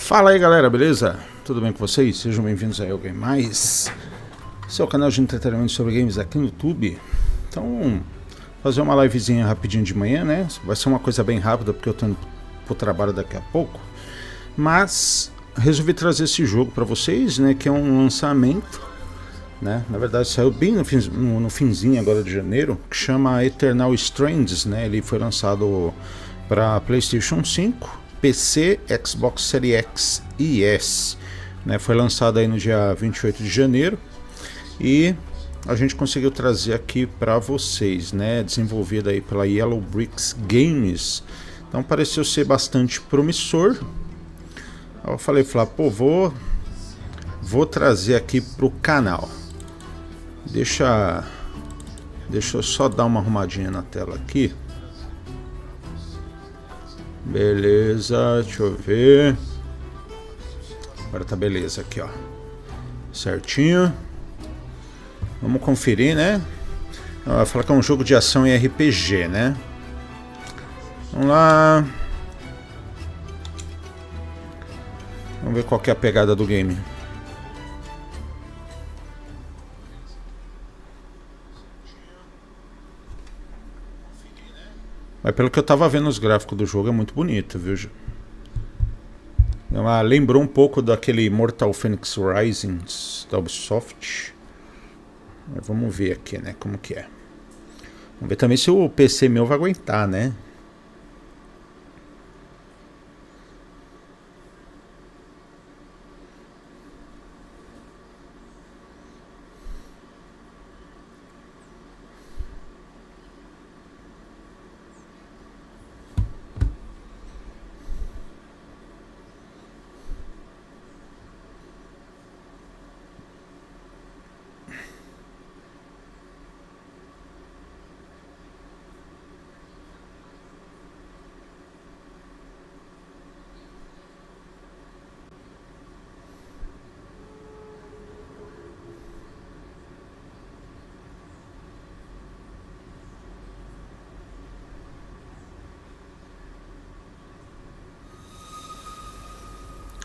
Fala aí galera, beleza? Tudo bem com vocês? Sejam bem-vindos a Alguém Mais, seu canal de entretenimento sobre games aqui no YouTube. Então, fazer uma livezinha rapidinho de manhã, né? Vai ser uma coisa bem rápida porque eu tô indo pro trabalho daqui a pouco. Mas resolvi trazer esse jogo para vocês, né? Que é um lançamento, né? Na verdade saiu bem no finzinho agora de janeiro, que chama Eternal Strands, né? Ele foi lançado para PlayStation 5, PC, Xbox Series X e S, né? Foi lançado aí no dia 28 de janeiro e a gente conseguiu trazer aqui para vocês, né? Desenvolvido aí pela Yellow Bricks Games. Então pareceu ser bastante promissor. Eu falei, pô, vou trazer aqui pro canal. Deixa eu só dar uma arrumadinha na tela aqui. Beleza, deixa eu ver. Agora tá beleza aqui, ó. Certinho. Vamos conferir, né? Vai falar que é um jogo de ação e RPG, né? Vamos lá. Vamos ver qual que é a pegada do game. Mas pelo que eu tava vendo os gráficos do jogo é muito bonito, viu? Lembrou um pouco daquele Mortal Phoenix Rising da Ubisoft. Mas vamos ver aqui, né, como que é. Vamos ver também se o PC meu vai aguentar, né?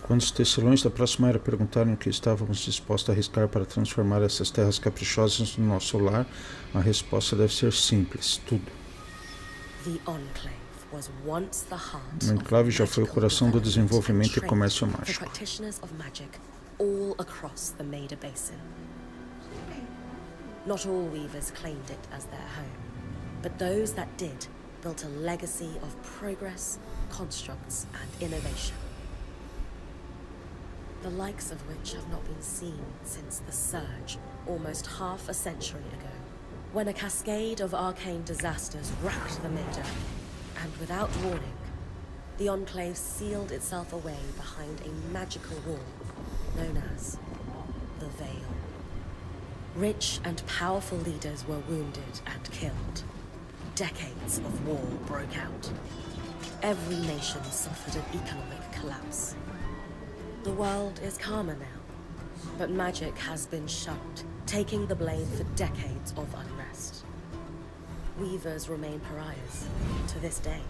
Quando os tecelões da próxima era perguntaram o que estávamos dispostos a arriscar para transformar essas terras caprichosas no nosso lar, a resposta deve ser simples: tudo. O enclave já foi o coração do desenvolvimento e comércio mágico. Not all weavers claimed it as their home, but those that did built a legacy of progress, constructs, and innovation. The likes of which have not been seen since the Surge, almost half a century ago, when a cascade of arcane disasters racked the Major, and without warning, the Enclave sealed itself away behind a magical wall known as the Veil. Rich and powerful leaders were wounded and killed. Decades of war broke out. Every nation suffered an economic collapse. The world is calmer now, but magic has been shunned, taking the blame for decades of unrest. Weavers remain pariahs, to this day.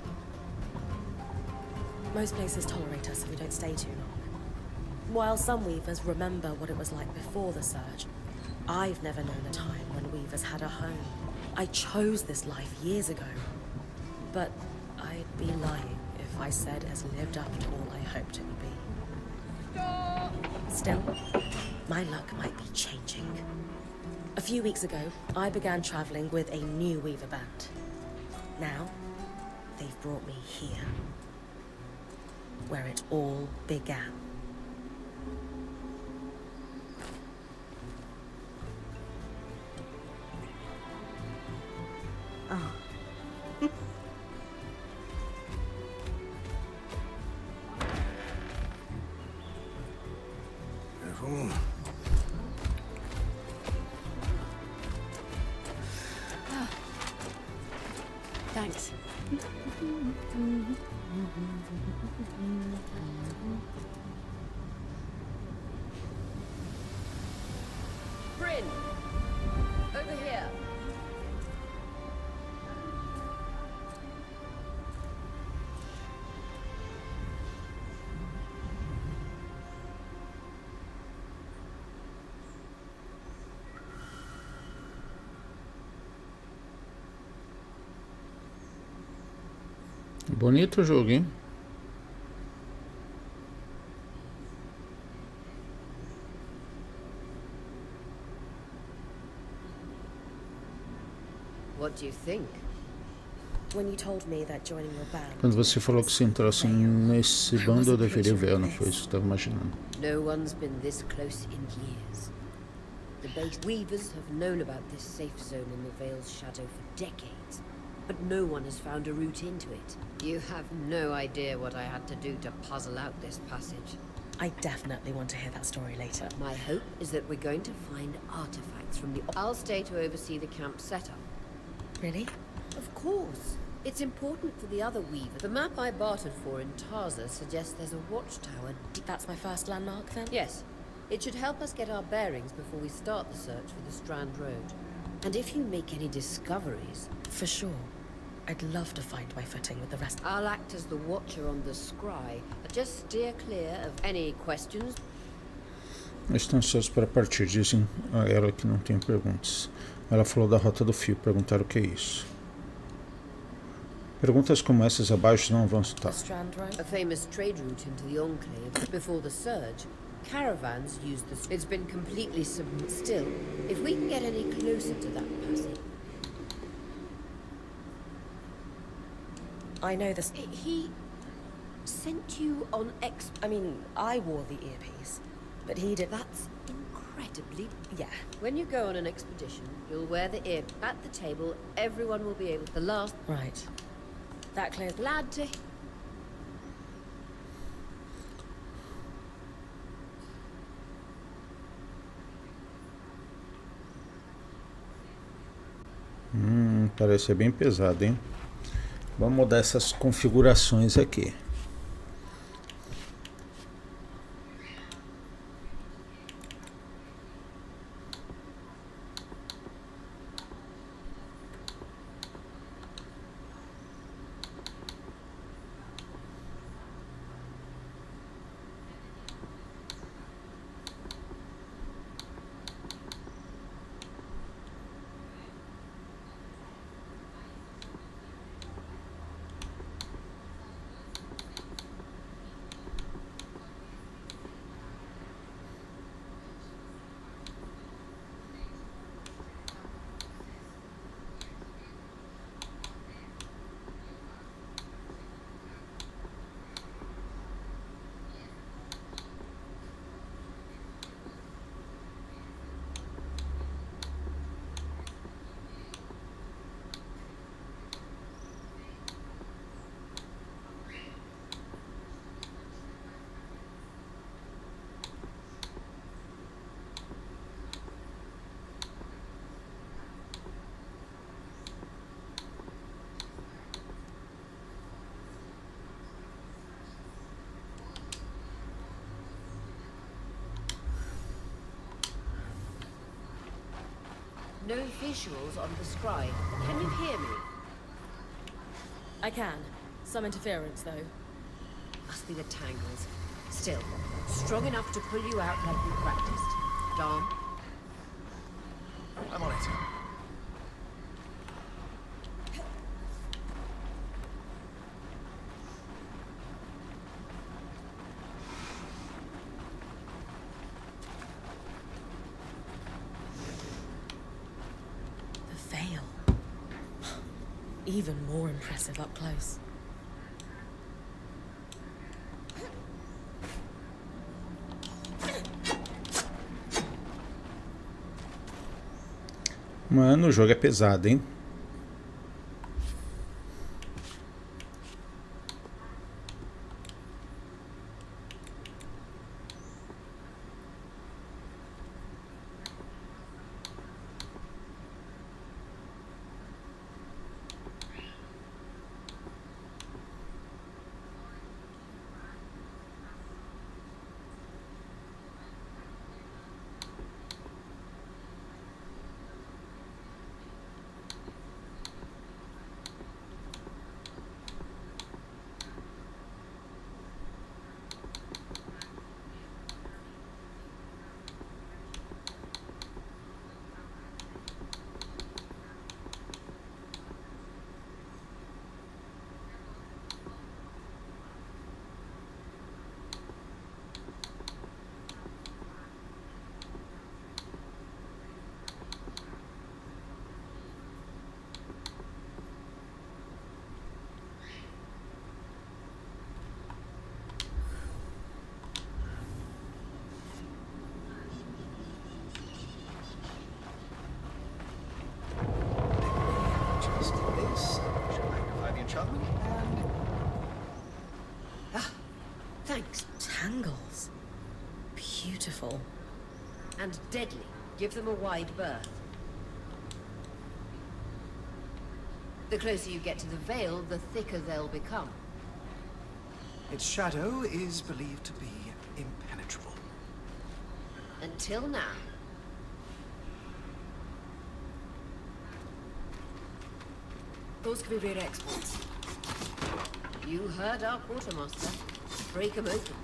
Most places tolerate us if we don't stay too long. While some weavers remember what it was like before the Surge, I've never known a time when weavers had a home. I chose this life years ago, but I'd be lying if I said it lived up to all I hoped it would be. Still, my luck might be changing. A few weeks ago, I began traveling with a new weaver band. Now, they've brought me here, where it all began. Oh. Thanks. Brynn! Over here! Bonito o jogo, hein? What do you think? When you told me that joining your band. Quando você falou que se entrasse nesse bando, eu deveria ver, não foi isso que eu estava imaginando. No one's been this close in years. The base weavers have known about this safe zone in the Vale's shadow for decades, but no one has found a route into it. You have no idea what I had to do to puzzle out this passage. I definitely want to hear that story later. My hope is that we're going to find artifacts from the... I'll stay to oversee the camp setup. Really? Of course. It's important for the other weavers. The map I bartered for in Tarza suggests there's a watchtower. That's my first landmark, then? Yes. It should help us get our bearings before we start the search for the Strand Road. And if you make any discoveries... For sure. I'd love to find my footing with the rest. I'll act as the watcher on the scry, but just steer clear of any questions. Estou ansioso para partir, dizem a ela que não tem perguntas. Ela falou da rota do fio, perguntaram o que é isso. Perguntas como essas abaixo não vão estar. A famous trade route into the Enclave. Before the surge, caravans used the... It's been completely still. If we can get any closer to that passage... I know this... He sent you on I mean, I wore the earpiece, but he did... That's incredibly... Yeah. When you go on an expedition, you'll wear the ear... At the table, everyone will be able... The last... Right. That clears... Glad to... Parece ser bem pesado, hein? Vamos mudar essas configurações aqui. No visuals on the scribe. Can you hear me? I can. Some interference, though. Must be the tangles. Still, strong enough to pull you out like we practiced. Dom? I'm on it. Even more impressive up close. Mano, o jogo é pesado, hein? and deadly. Give them a wide berth. The closer you get to the veil, the thicker they'll become. Its shadow is believed to be impenetrable. Until now. Those could be rare exports. You heard our quartermaster. Break 'em open.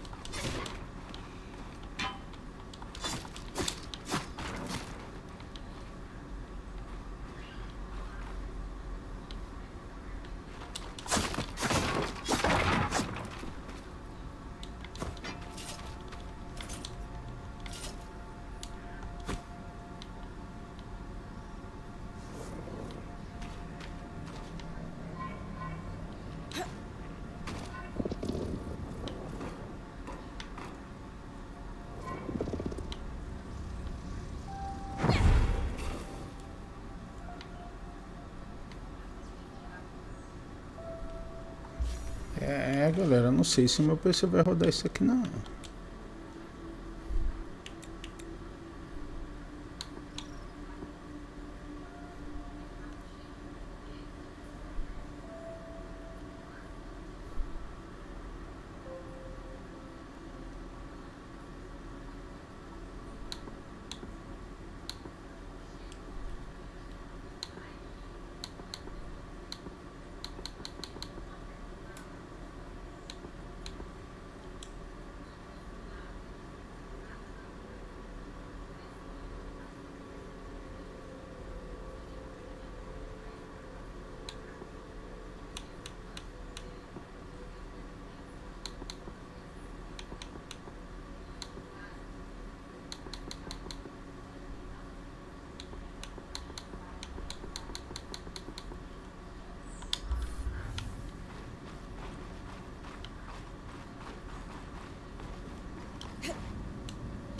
É, galera, não sei se meu PC vai rodar isso aqui não.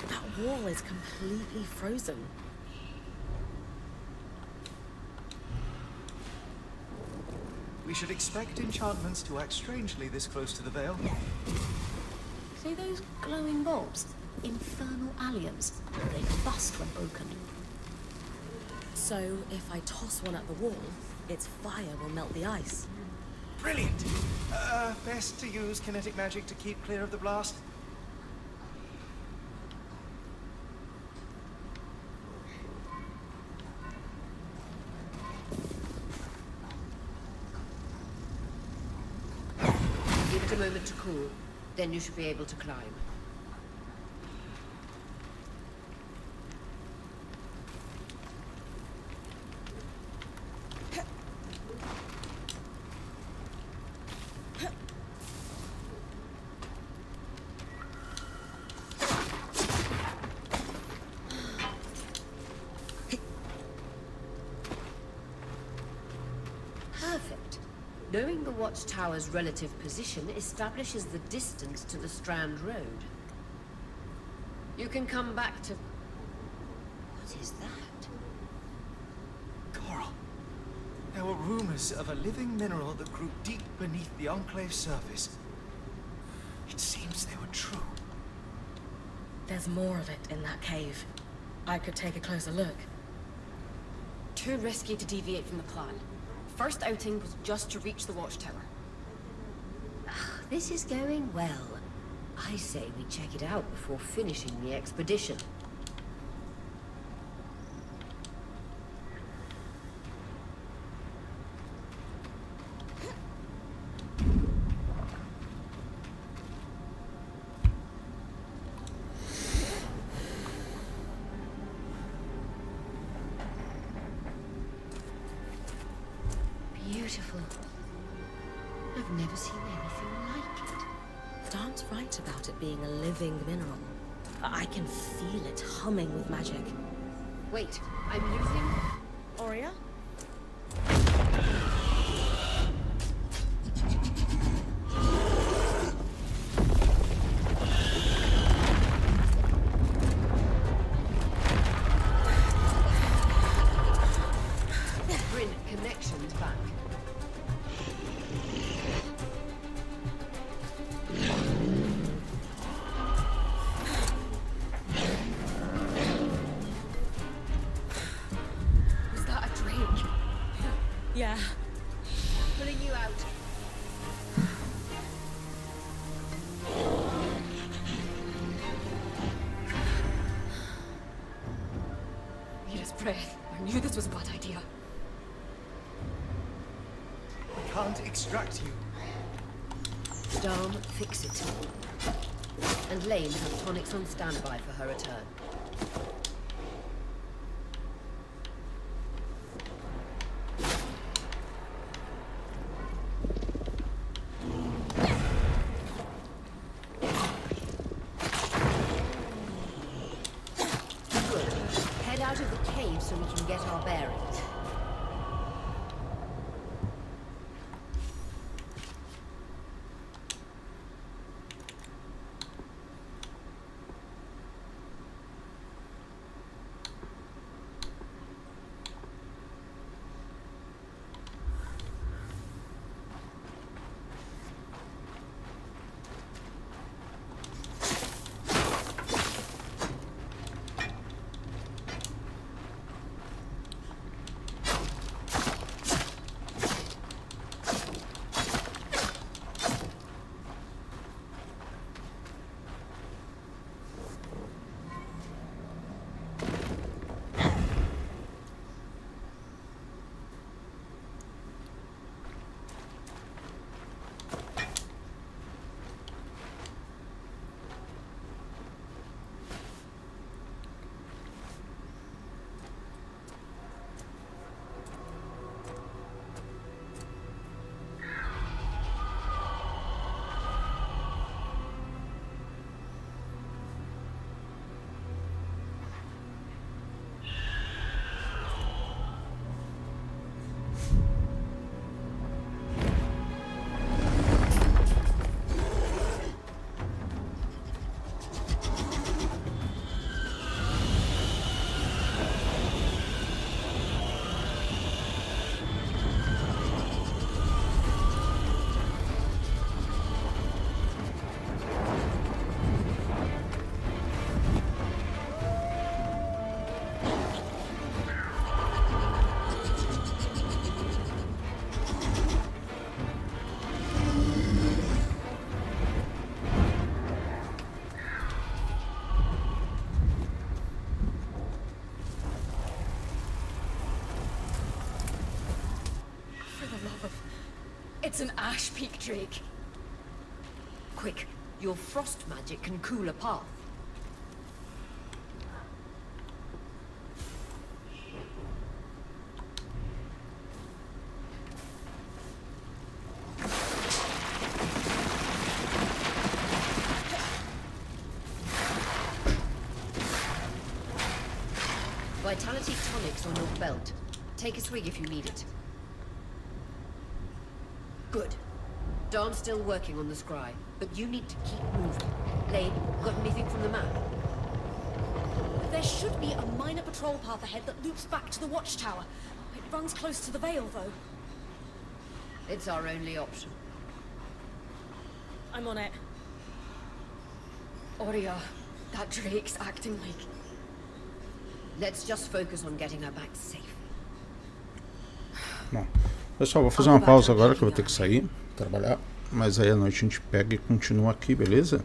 That wall is completely frozen. We should expect enchantments to act strangely this close to the veil. See those glowing bulbs? Infernal alliums. They bust when broken. So, if I toss one at the wall, its fire will melt the ice. Brilliant! Best to use kinetic magic to keep clear of the blast. Give it a moment to cool. Then you should be able to climb. Perfect. Knowing the watchtower's relative position establishes the distance to the Strand Road. You can come back to... What is that? Coral. There were rumors of a living mineral that grew deep beneath the Enclave's surface. It seems they were true. There's more of it in that cave. I could take a closer look. Too risky to deviate from the plan. First outing was just to reach the watchtower. This is going well. I say we check it out before finishing the expedition. Beautiful. I've never seen anything like it. Dan's right about it being a living mineral. I can feel it humming with magic. Wait, I'm using... Aurea? Brynn, connections back. Yeah. Pulling you out. Need his breath. I knew this was a bad idea. I can't extract you. Dom, fix it. And Lane have tonics on standby for her return. Good. Head out of the cave so we can get our bearings. It's an ash peak drake. Quick, your frost magic can cool a path. Vitality tonics on your belt. Take a swig if you need it. Good. Dom's still working on the scry, but you need to keep moving. Lane, got anything from the map? There should be a minor patrol path ahead that loops back to the watchtower. It runs close to the Vale, though. It's our only option. I'm on it. Oria, that drake's acting like... Let's just focus on getting her back safe. Bom, pessoal, vou fazer uma pausa agora que eu vou ter que sair, trabalhar. Mas aí à noite a gente pega e continua aqui, beleza?